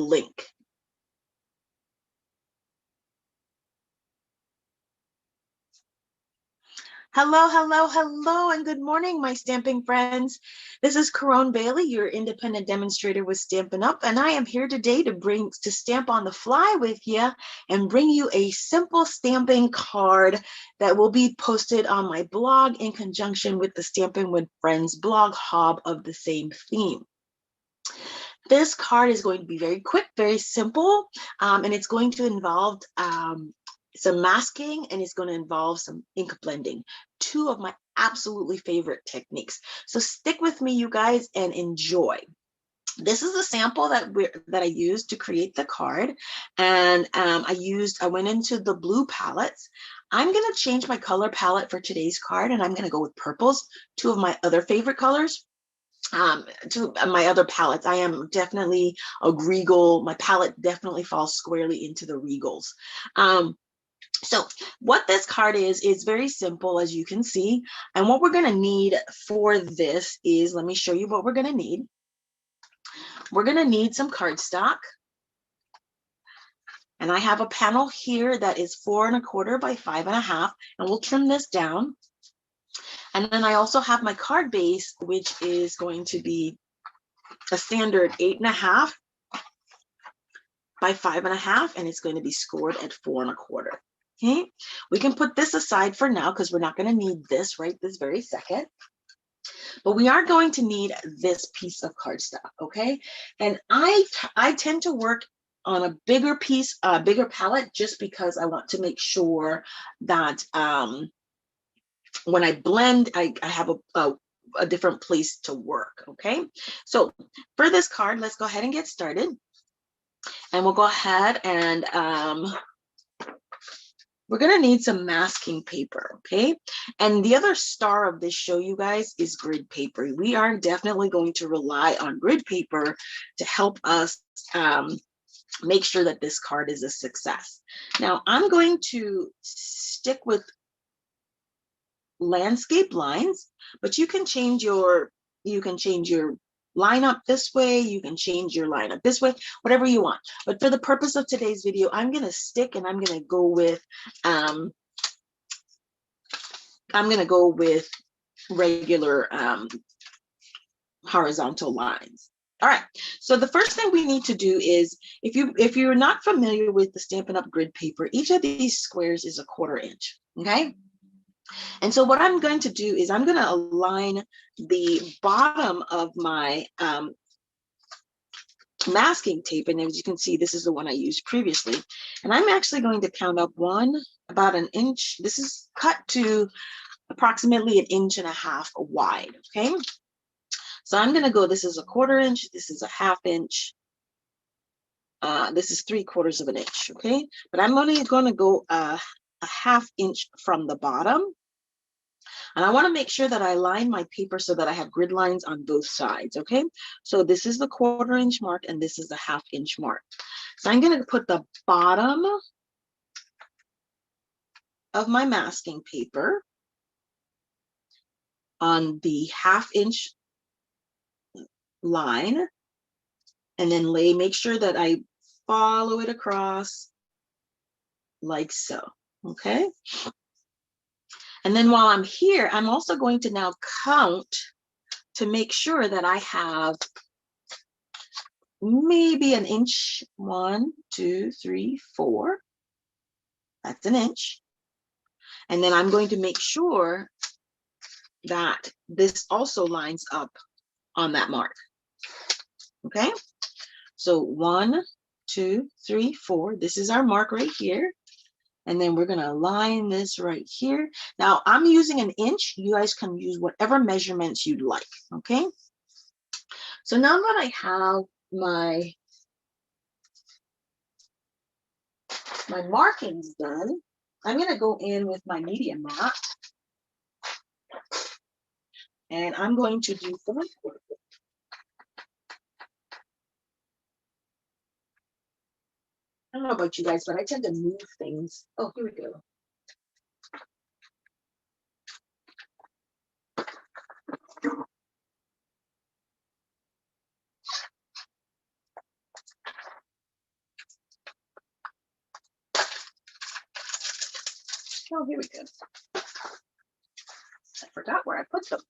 link. Hello, hello, hello, and good morning, my stamping friends. This is Caron Bailey, your independent demonstrator with Stampin' Up, and I am here today to stamp on the fly with you and bring you a simple stamping card that will be posted on my blog in conjunction with the Stampin' with Friends blog hub of the same theme. This card is going to be very quick, very simple, and it's going to involve some masking, and it's going to involve some ink blending, two of my absolutely favorite techniques. So stick with me, you guys, and enjoy. This is a sample that I used to create the card, and I went into the blue palettes. I'm going to change my color palette for today's card, and I'm going to go with purples, two of my other favorite colors. To my other palettes, I am definitely a regal. My palette definitely falls squarely into the regals. So what this card is very simple, as you can see. And what we're going to need for this is, let me show you what we're going to need. We're going to need some cardstock. And I have a panel here that is 4 1/4 by 5 1/2, and we'll trim this down. And then I also have my card base, which is going to be a standard 8 1/2 by 5 1/2, and it's going to be scored at 4 1/4. Okay, we can put this aside for now because we're not going to need this right this very second. But we are going to need this piece of cardstock, okay? And I tend to work on a bigger piece, bigger palette, just because I want to make sure that when I blend, I have a different place to work, okay? So for this card, let's go ahead and get started. And we'll go ahead and we're going to need some masking paper, okay? And the other star of this show, you guys, is grid paper. We are definitely going to rely on grid paper to help us make sure that this card is a success. Now, I'm going to stick with landscape lines, but you can change your line up this way, you can change your line up this way, whatever you want. But for the purpose of today's video, I'm going to stick and I'm going to go with regular horizontal lines. All right, so the first thing we need to do is, if you're not familiar with the Stampin' Up! Grid paper, each of these squares is a 1/4 inch, okay? And so what I'm going to do is I'm going to align the bottom of my masking tape, and as you can see, this is the one I used previously, and I'm actually going to count up about an inch. This is cut to approximately 1.5 inches wide, okay? So I'm going to go, this is a 1/4 inch, this is a 1/2 inch, this is 3/4 of an inch, okay? But I'm only going to go a 1/2 inch from the bottom. And I want to make sure that I line my paper so that I have grid lines on both sides, okay? So this is the 1/4 inch mark, and this is the 1/2 inch mark. So I'm going to put the bottom of my masking paper on the 1/2 inch line, and then make sure that I follow it across like so, okay? And then while I'm here, I'm also going to now count to make sure that I have maybe an inch. 1, 2, 3, 4. That's an inch. And then I'm going to make sure that this also lines up on that mark. Okay, so 1, 2, 3, 4. This is our mark right here. And then we're going to align this right here. Now I'm using an inch. You guys can use whatever measurements you'd like. Okay, so now that I have my markings done, I'm going to go in with my medium mat, and I'm going to do 3/4. I don't know about you guys, but I tend to move things. Oh, here we go. Oh, here we go. I forgot where I put them.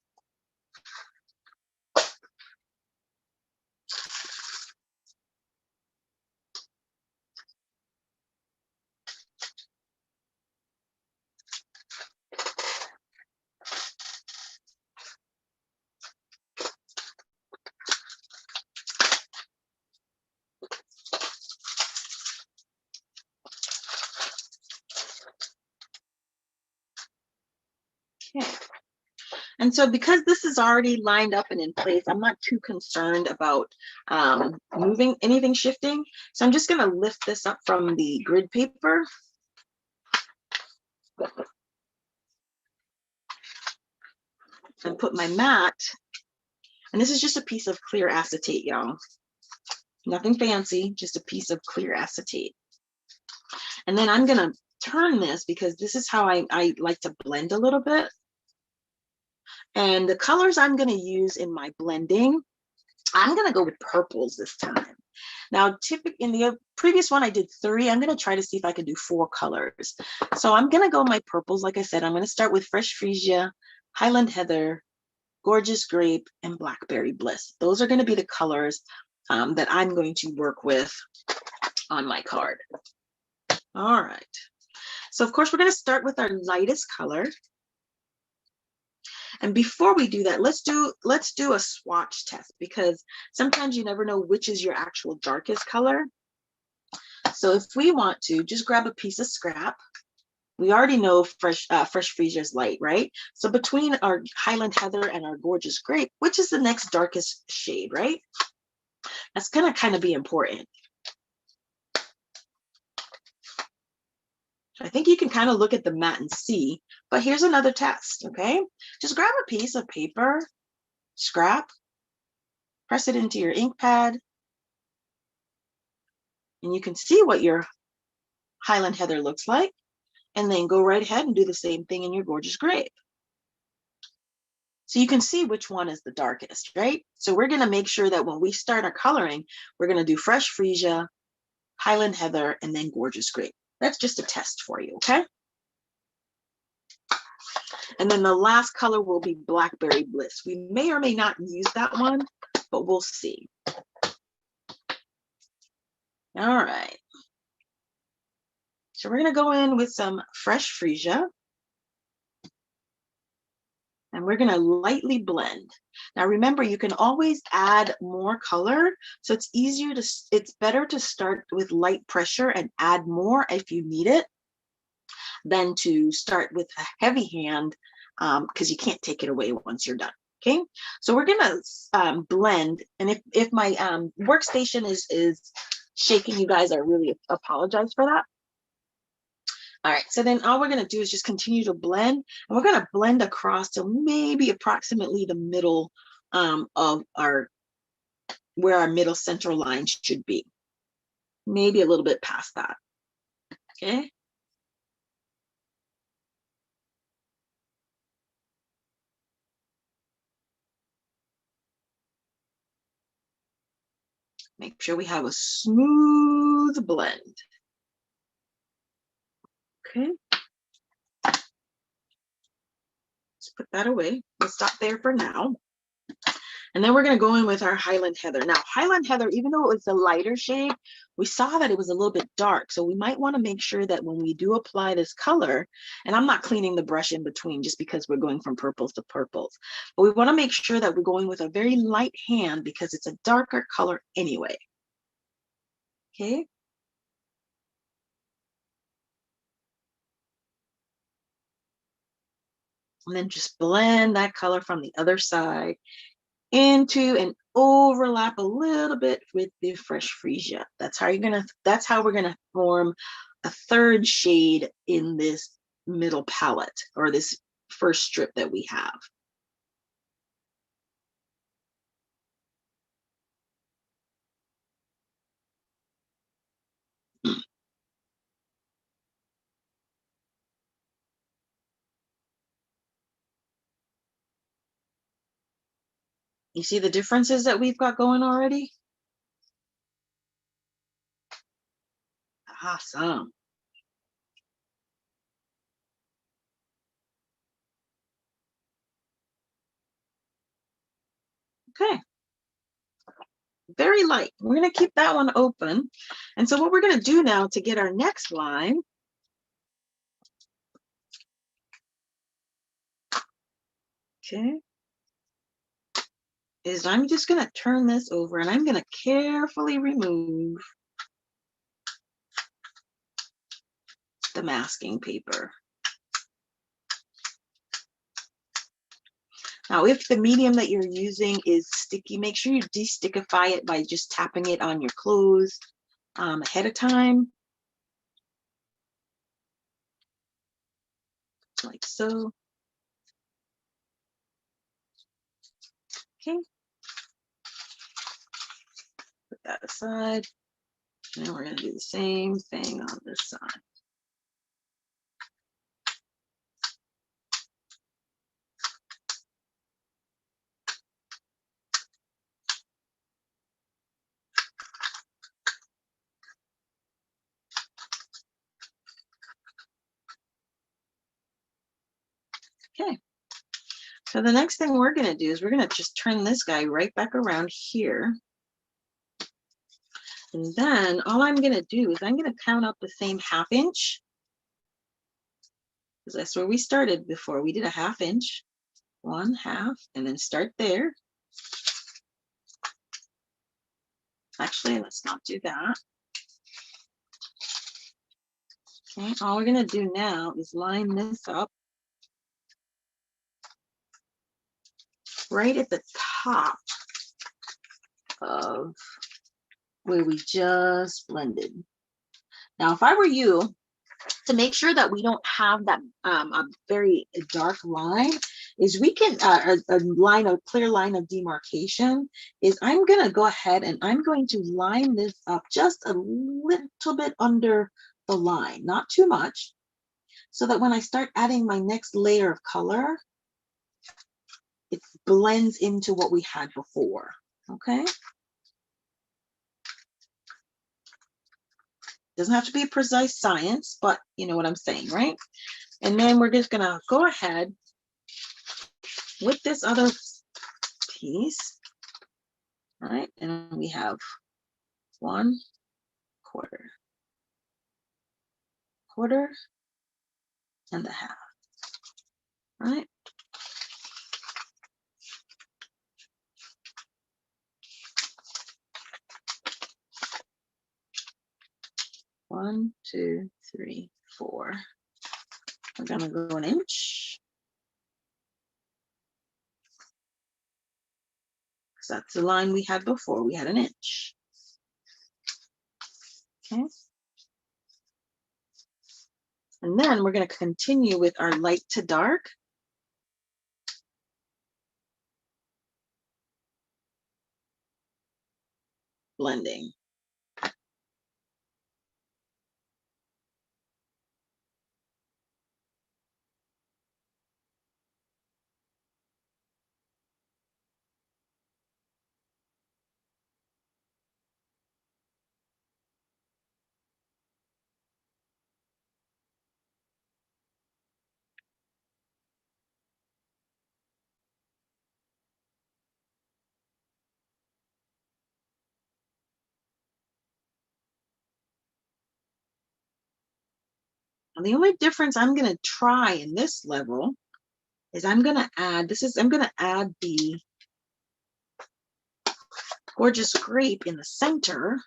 Okay. And so because this is already lined up and in place, I'm not too concerned about moving anything, shifting. So I'm just going to lift this up from the grid paper. And put my mat, and this is just a piece of clear acetate, y'all. Nothing fancy, just a piece of clear acetate. And then I'm gonna turn this because this is how I like to blend a little bit. And the colors I'm gonna use in my blending, I'm gonna go with purples this time. Now, typically in the previous one, I did 3. I'm gonna try to see if I can do 4 colors. So I'm gonna go my purples. Like I said, I'm gonna start with Fresh Freesia, Highland Heather, Gorgeous Grape, and Blackberry Bliss. Those are going to be the colors that I'm going to work with on my card. All right. So of course, we're going to start with our lightest color. And before we do that, let's do a swatch test, because sometimes you never know which is your actual darkest color. So if we want to, just grab a piece of scrap. We already know Fresh Freesia is light, right? So between our Highland Heather and our Gorgeous Grape, which is the next darkest shade, right? That's gonna kind of be important. I think you can kind of look at the mat and see, but here's another test, okay? Just grab a piece of paper, scrap, press it into your ink pad, and you can see what your Highland Heather looks like, and then go right ahead and do the same thing in your Gorgeous Grape. So you can see which one is the darkest, right? So we're gonna make sure that when we start our coloring, we're gonna do Fresh Freesia, Highland Heather, and then Gorgeous Grape. That's just a test for you, okay? And then the last color will be Blackberry Bliss. We may or may not use that one, but we'll see. All right. So we're gonna go in with some Fresh Freesia. And we're gonna lightly blend. Now remember, you can always add more color. So it's better to start with light pressure and add more if you need it, than to start with a heavy hand, because you can't take it away once you're done. Okay, so we're gonna blend, and if my workstation is shaking, you guys, I really apologize for that. All right, so then all we're gonna do is just continue to blend, and we're gonna blend across to maybe approximately the middle of where our middle central line should be. Maybe a little bit past that, okay? Make sure we have a smooth blend. Okay. Let's put that away. We'll stop there for now. And then we're going to go in with our Highland Heather. Now, Highland Heather, even though it was a lighter shade, we saw that it was a little bit dark. So we might want to make sure that when we do apply this color, and I'm not cleaning the brush in between just because we're going from purples to purples, but we want to make sure that we're going with a very light hand because it's a darker color anyway. Okay. And then just blend that color from the other side into and overlap a little bit with the Fresh Freesia. That's how we're gonna form a third shade in this middle palette, or this first strip that we have. You see the differences that we've got going already? Awesome. very light. We're going to keep that one open. And so what we're going to do now to get our next line, okay, is I'm just going to turn this over and I'm going to carefully remove the masking paper. Now, if the medium that you're using is sticky, make sure you de-stickify it by just tapping it on your clothes ahead of time, like so. Okay, put that aside. And we're going to do the same thing on this side. Okay, so the next thing we're going to do is we're going to just turn this guy right back around here. And then all I'm going to do is I'm going to count up the same 1/2 inch, because that's where we started before. We did a 1/2 inch, 1/2, and then start there. Actually, let's not do that. Okay, all we're going to do now is line this up right at the top of where we just blended. Now, if I were you, to make sure that we don't have that a very dark line, is we can a clear line of demarcation, is I'm going to go ahead and I'm going to line this up just a little bit under the line, not too much, so that when I start adding my next layer of color, it blends into what we had before. Okay, doesn't have to be a precise science, but you know what I'm saying, right? And then we're just going to go ahead with this other piece, right? And we have 1/4, quarter, and a 1/2, right? One, two, three, 4. We're gonna go 1 inch, because that's the line we had before. We had 1 inch. Okay. And then we're going to continue with our light to dark. Blending. And the only difference I'm going to try in this level is I'm going to add, I'm going to add the gorgeous grape in the center.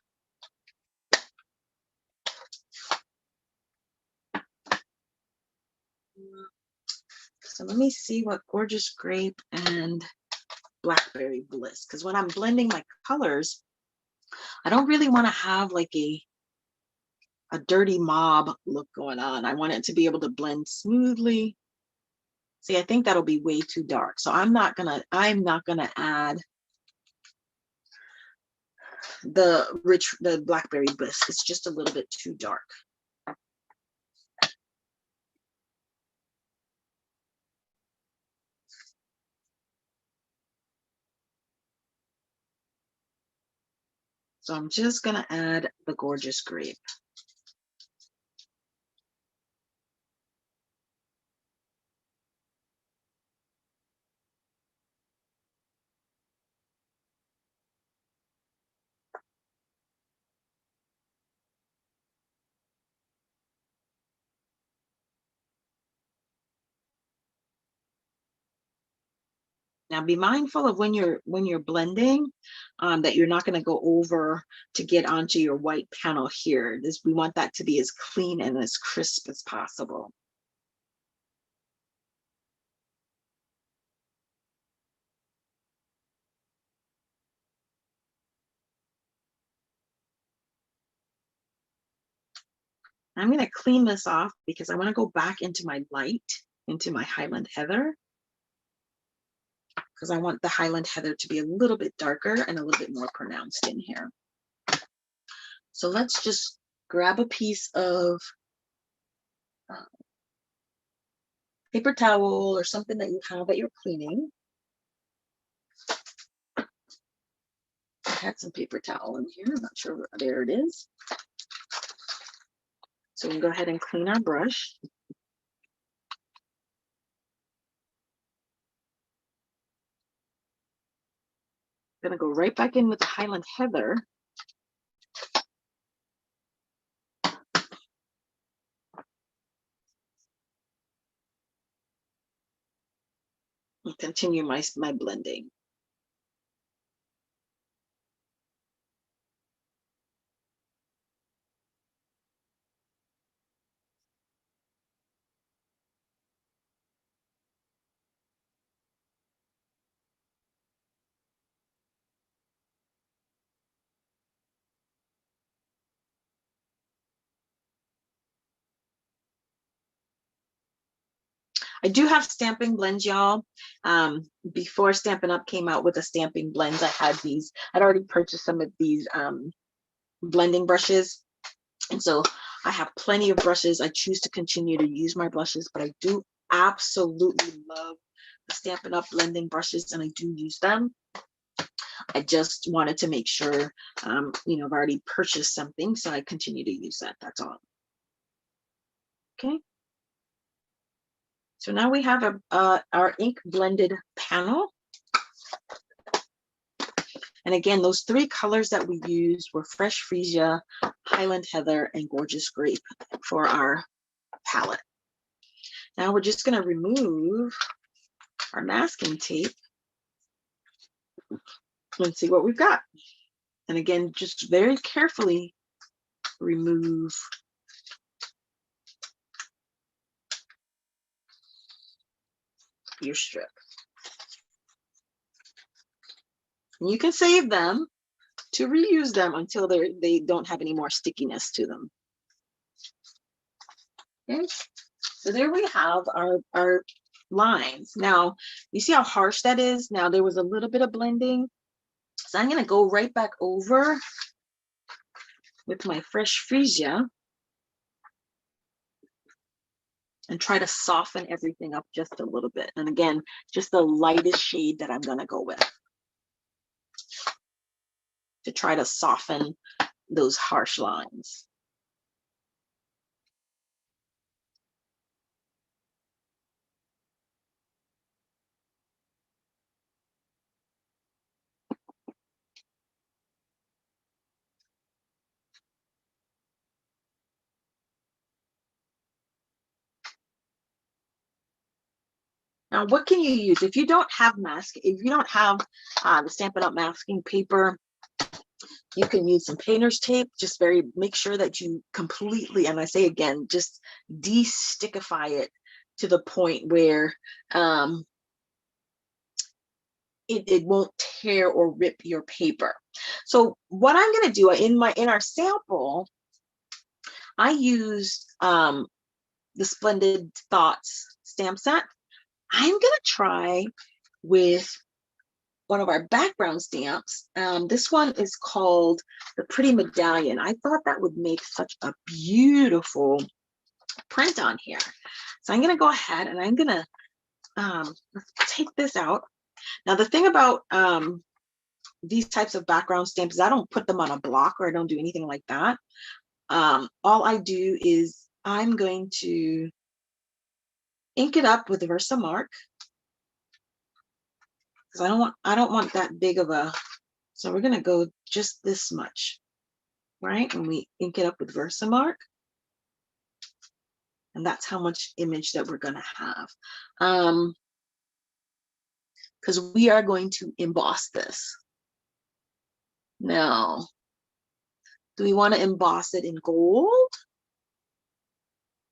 So let me see what gorgeous grape and blackberry bliss, because when I'm blending my colors, I don't really want to have like a dirty mob look going on. I want it to be able to blend smoothly. See, I think that'll be way too dark. So I'm not gonna add the blackberry bliss. It's just a little bit too dark. So I'm just gonna add the gorgeous grape. Now be mindful of when you're blending that you're not going to go over to get onto your white panel here. We want that to be as clean and as crisp as possible. I'm going to clean this off because I want to go back into my light, into my Highland Heather, because I want the Highland Heather to be a little bit darker and a little bit more pronounced in here. So let's just grab a piece of paper towel or something that you have that you're cleaning. I had some paper towel in here. I'm not sure where, there it is. So we can go ahead and clean our brush. I'm going to go right back in with the Highland Heather. And continue my blending. I do have stamping blends, y'all. Before Stampin' Up came out with the stamping blends, I had these. I'd already purchased some of these blending brushes. And so I have plenty of brushes. I choose to continue to use my brushes, but I do absolutely love the Stampin' Up blending brushes, and I do use them. I just wanted to make sure, you know, I've already purchased something, so I continue to use that. That's all. Okay. So now we have our ink blended panel. And again, those three colors that we used were Fresh Freesia, Highland Heather, and Gorgeous Grape for our palette. Now we're just going to remove our masking tape and see what we've got. And again, just very carefully remove your strip. And you can save them to reuse them until they don't have any more stickiness to them. Okay, so there we have our lines. Now, you see how harsh that is? Now, there was a little bit of blending. So I'm going to go right back over with my Fresh Freesia and try to soften everything up just a little bit. And again, just the lightest shade that I'm going to go with to try to soften those harsh lines. Now, what can you use if you don't have the Stampin' Up masking paper? You can use some painter's tape. Just make sure that you completely, and I say again, just de-stickify it to the point where it won't tear or rip your paper. So what I'm going to do in our sample, I used the Splendid Thoughts stamp set. I'm going to try with one of our background stamps. This one is called the Pretty Medallion. I thought that would make such a beautiful print on here. So I'm going to go ahead and I'm going to let's take this out. Now, the thing about these types of background stamps is I don't put them on a block, or I don't do anything like that. All I do is I'm going to ink it up with the Versamark, because I don't want that big of a, so we're going to go just this much, right? And we ink it up with Versamark. And that's how much image that we're going to have. because we are going to emboss this. Now, do we want to emboss it in gold,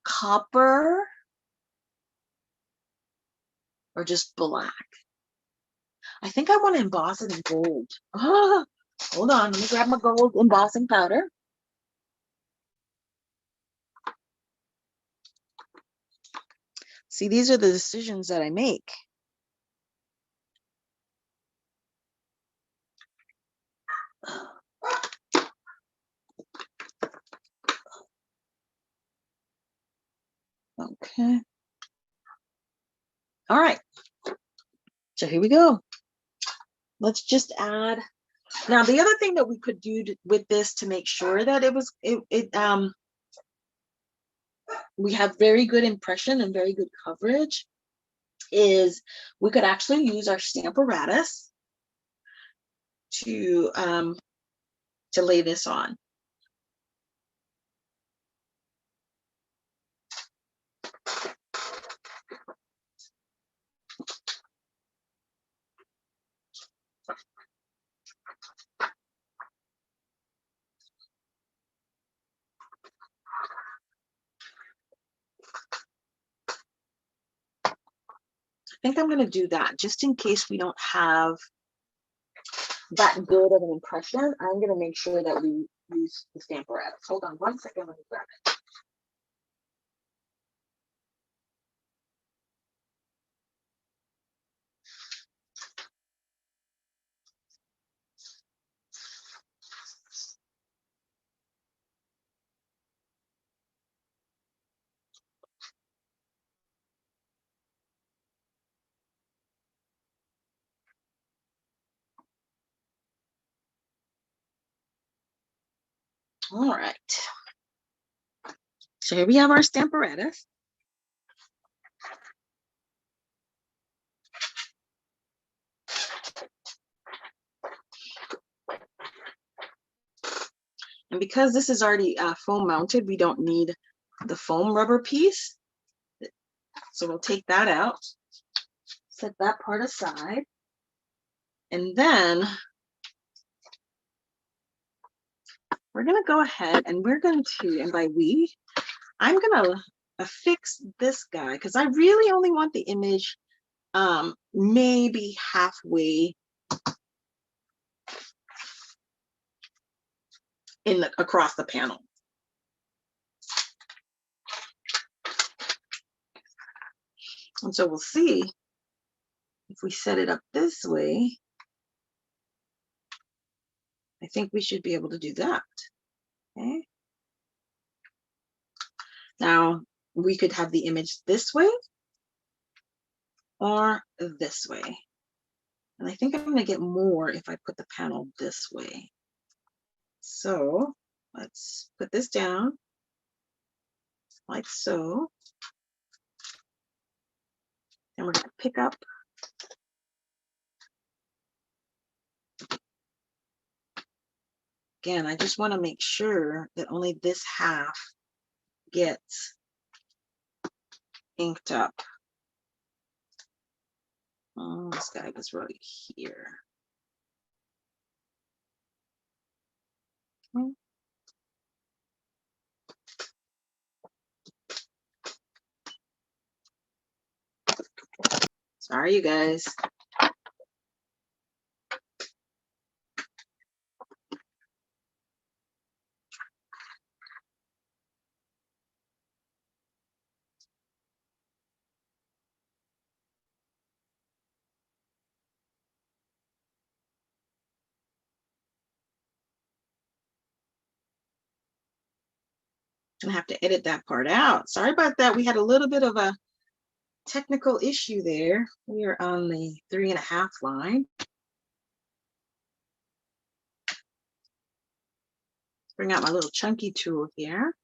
copper, or just black? I think I want to emboss it in gold. Ah, hold on, let me grab my gold embossing powder. See, these are the decisions that I make. Okay. All right. So here we go. Let's just add. Now, the other thing that we could do with this to make sure that we have very good impression and very good coverage is we could actually use our Stamparatus to lay this on. I think I'm going to do that just in case we don't have that good of an impression. I'm going to make sure that we use the Stamparatus. Hold on one second, let me grab it. All right. So here we have our Stamparatus. And because this is already foam mounted, we don't need the foam rubber piece. So we'll take that out, set that part aside. And then we're going to go ahead and we're going to, and by we, I'm going to affix this guy because I really only want the image maybe halfway across the panel. And so we'll see if we set it up this way. I think we should be able to do that. Okay. Now we could have the image this way or this way. And I think I'm going to get more if I put the panel this way. So let's put this down like so. And we're going to pick up again. I just want to make sure that only this half gets inked up. Oh, this guy was right here. Okay. Sorry, you guys. I'm gonna have to edit that part out. Sorry about that. We had a little bit of a technical issue there. We are on the 3.5 line. Bring out my little chunky tool here.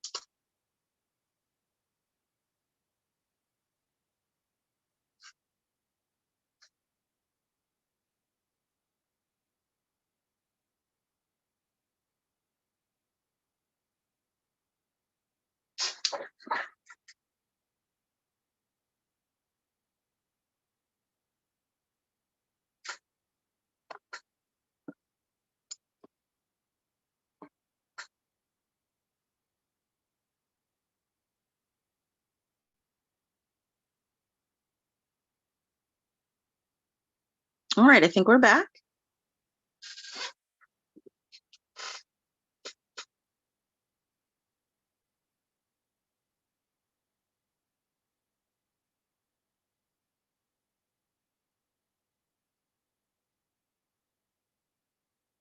All right, I think we're back.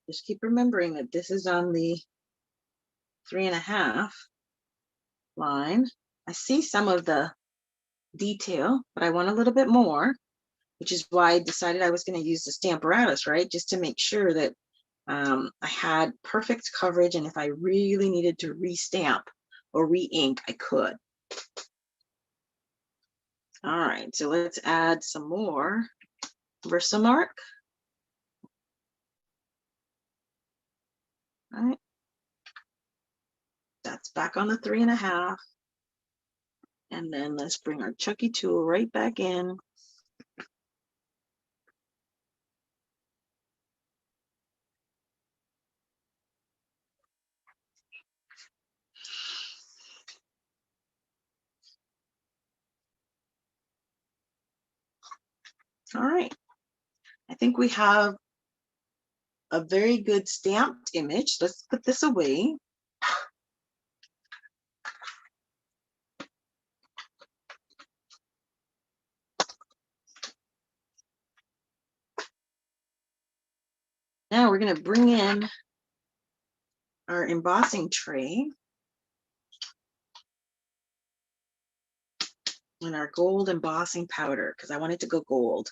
Just keep remembering that this is on the 3.5 line. I see some of the detail, but I want a little bit more, which is why I decided I was going to use the Stamparatus, right? Just to make sure that I had perfect coverage, and if I really needed to restamp or re-ink, I could. All right, so let's add some more Versamark. All right, that's back on the 3.5. And then let's bring our Chucky tool right back in. All right, I think we have a very good stamped image. Let's put this away. Now we're going to bring in our embossing tray and our gold embossing powder, because I want it to go gold.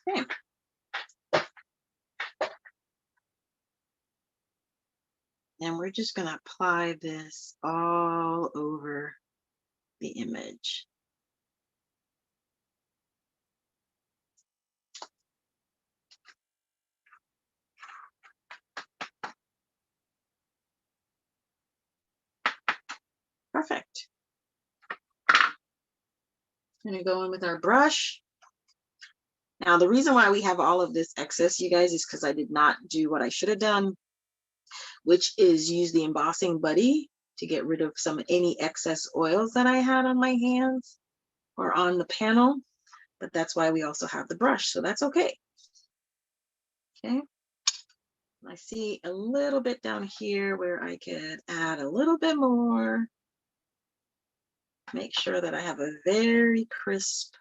Okay. And we're just going to apply this all over the image. Perfect. I'm going to go in with our brush. Now, the reason why we have all of this excess, you guys, is because I did not do what I should have done, which is use the embossing buddy to get rid of any excess oils that I had on my hands or on the panel. But that's why we also have the brush, so that's okay. Okay. I see a little bit down here where I could add a little bit more. Make sure that I have a very crisp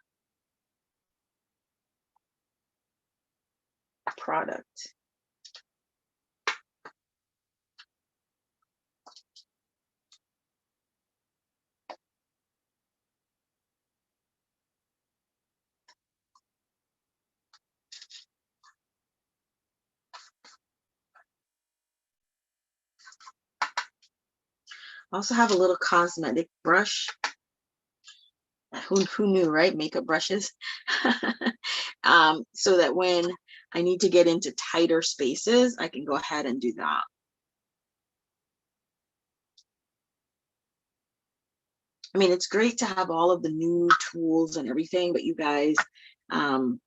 product. I also have a little cosmetic brush. Who knew, right? Makeup brushes. So that when I need to get into tighter spaces, I can go ahead and do that. I mean, it's great to have all of the new tools and everything, but you guys, I'm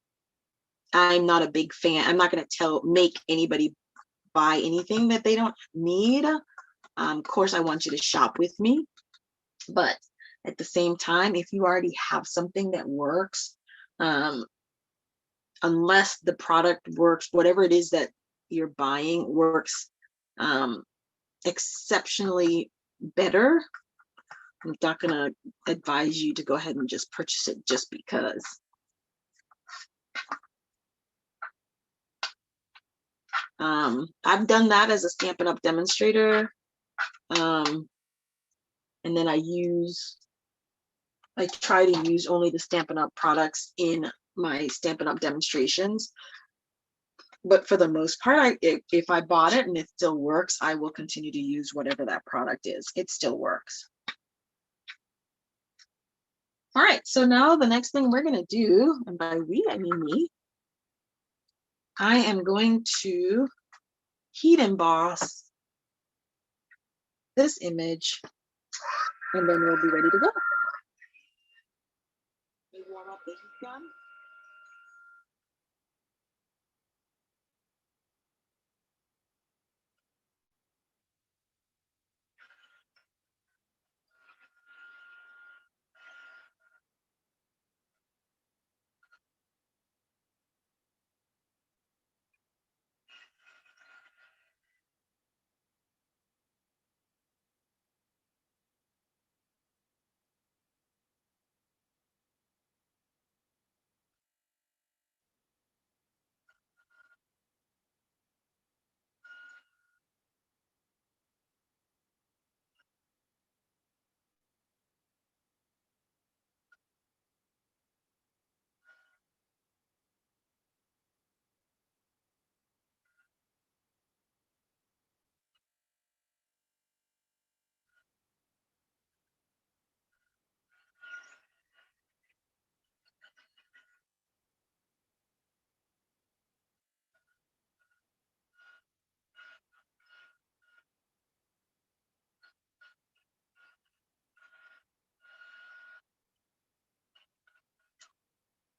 not a big fan. I'm not going to make anybody buy anything that they don't need. Of course, I want you to shop with me, but at the same time, if you already have something that works, unless the product works, whatever it is that you're buying works exceptionally better, I'm not going to advise you to go ahead and just purchase it just because. I've done that as a Stampin' Up demonstrator. And then I try to use only the Stampin' Up products in my Stampin' Up demonstrations. But for the most part, if I bought it and it still works, I will continue to use whatever that product is. It still works. All right, so now the next thing we're going to do, and by we, I mean me, I am going to heat emboss this image, and then we'll be ready to go. We warm up the heat gun.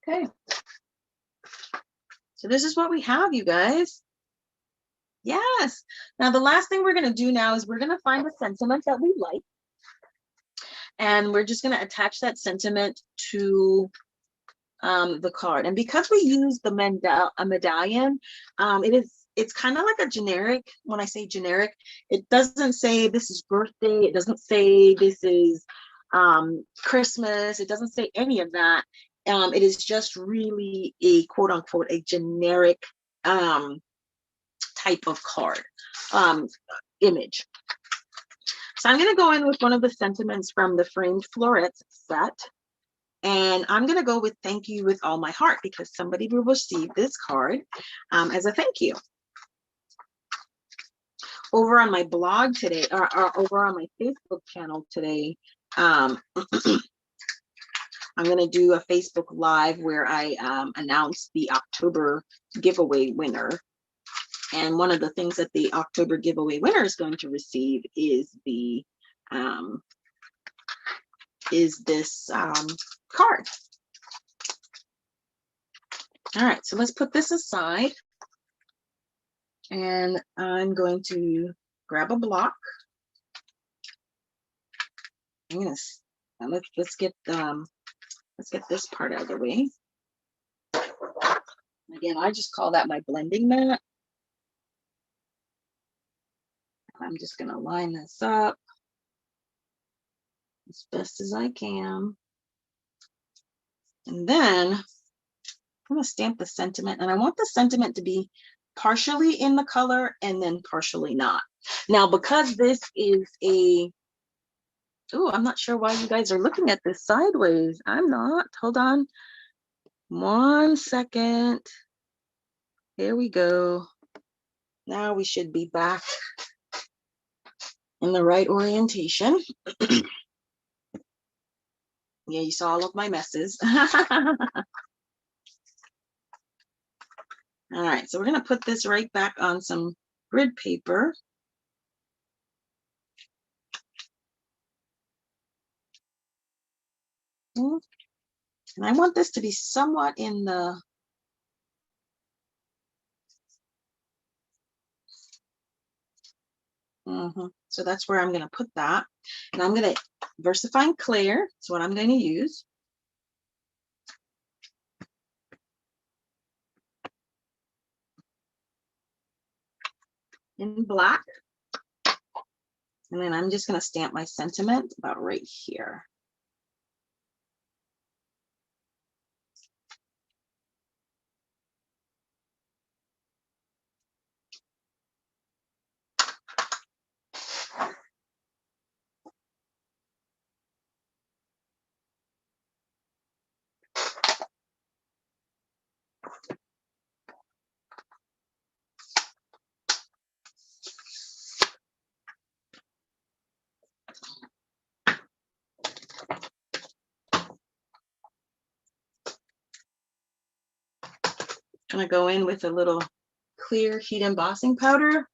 Okay. So this is what we have, you guys. Yes. Now, the last thing we're going to do now is we're going to find a sentiment that we like. And we're just going to attach that sentiment to the card. And because we use the medallion, it's kind of like a generic. When I say generic, it doesn't say this is birthday. It doesn't say this is Christmas. It doesn't say any of that. It is just really a quote unquote a generic type of card image. So I'm going to go in with one of the sentiments from the framed florets set. And I'm going to go with thank you with all my heart, because somebody will receive this card as a thank you. Over on my blog today, or over on my Facebook channel today, I'm going to do a Facebook Live where I announce the October giveaway winner. And one of the things that the October giveaway winner is going to receive is the this card. All right, so let's put this aside, and I'm going to grab a block. I'm gonna let's get this part out of the way. Again, I just call that my blending mat. I'm just gonna line this up as best as I can, and then I'm gonna stamp the sentiment, and I want the sentiment to be partially in the color and then partially not. Now, because this is a I'm not sure why you guys are looking at this sideways. I'm not. Hold on. 1 second. Here we go. Now we should be back in the right orientation. Yeah, you saw all of my messes. All right, so we're going to put this right back on some grid paper. And I want this to be somewhat in the so that's where I'm going to put that. And I'm going to VersaFine Clear. That's what I'm going to use. In black. And then I'm just going to stamp my sentiment about right here. I'm going to go in with a little clear heat embossing powder.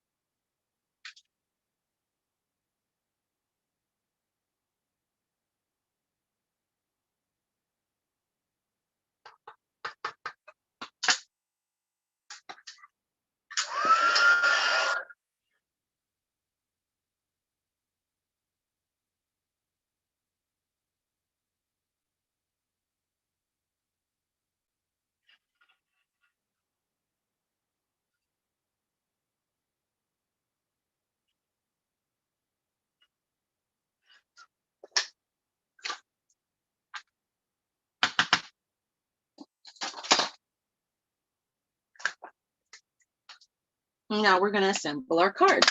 Now we're going to assemble our card.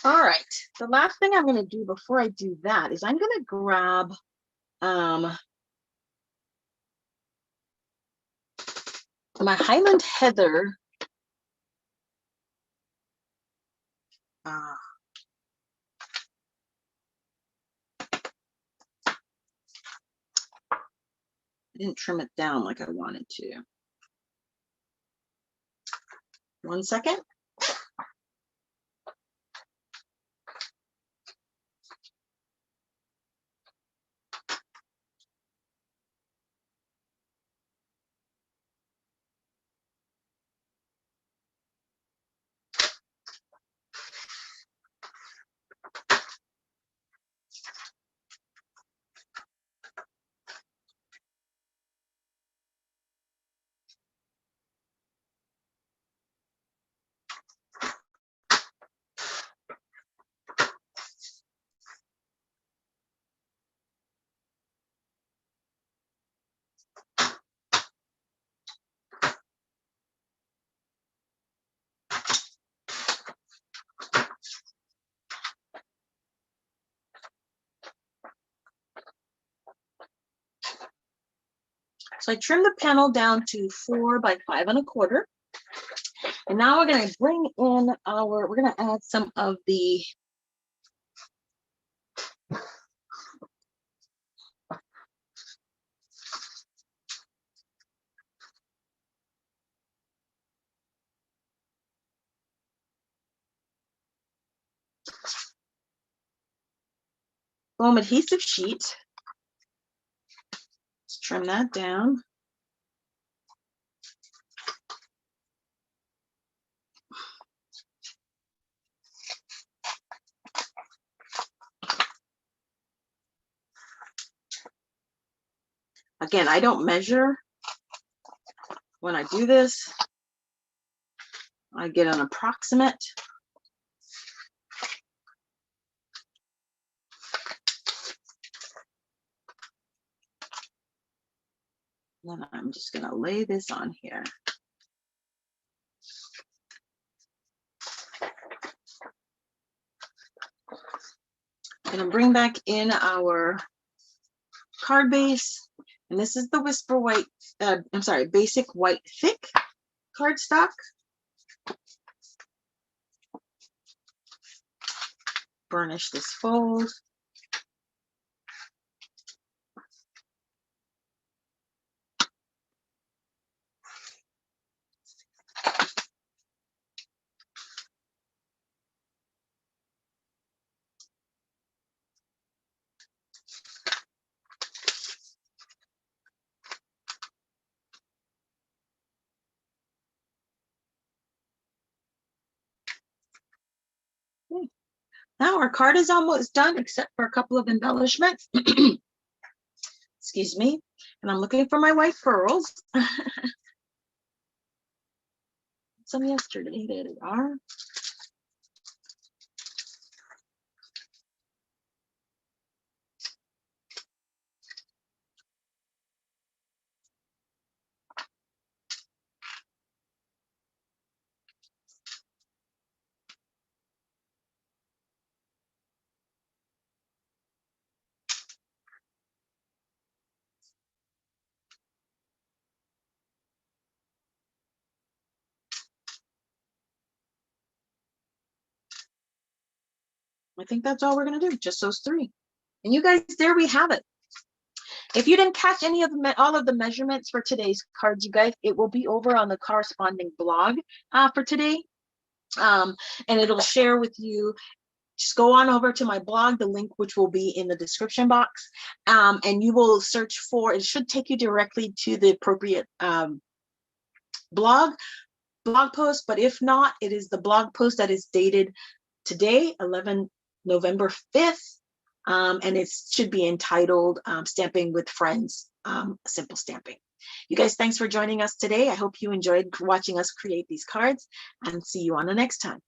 All right, the last thing I'm going to do before I do that is I'm going to grab my Highland Heather I didn't trim it down like I wanted to. 1 second. So I trimmed the panel down to 4 by 5 1/4. And now we're going to bring in we're going to add some of the foam adhesive sheet. Let's trim that down. Again, I don't measure when I do this. I get an approximate. And then I'm just going to lay this on here. I'm going to bring back in our card base. And this is the Whisper White, Basic White Thick cardstock. Burnish this fold. Okay. Now our card is almost done, except for a couple of embellishments. Excuse me. And I'm looking for my white pearls. Some yesterday. There they are. I think that's all we're going to do, just those 3. And you guys, there we have it. If you didn't catch any of all of the measurements for today's cards, you guys, it will be over on the corresponding blog for today. And it'll share with you. Just go on over to my blog, the link which will be in the description box, and you will search for, it should take you directly to the appropriate blog post, but if not, it is the blog post that is dated today, November 5th, and it should be entitled Stamping with Friends, Simple Stamping. You guys, thanks for joining us today. I hope you enjoyed watching us create these cards, and see you on the next time.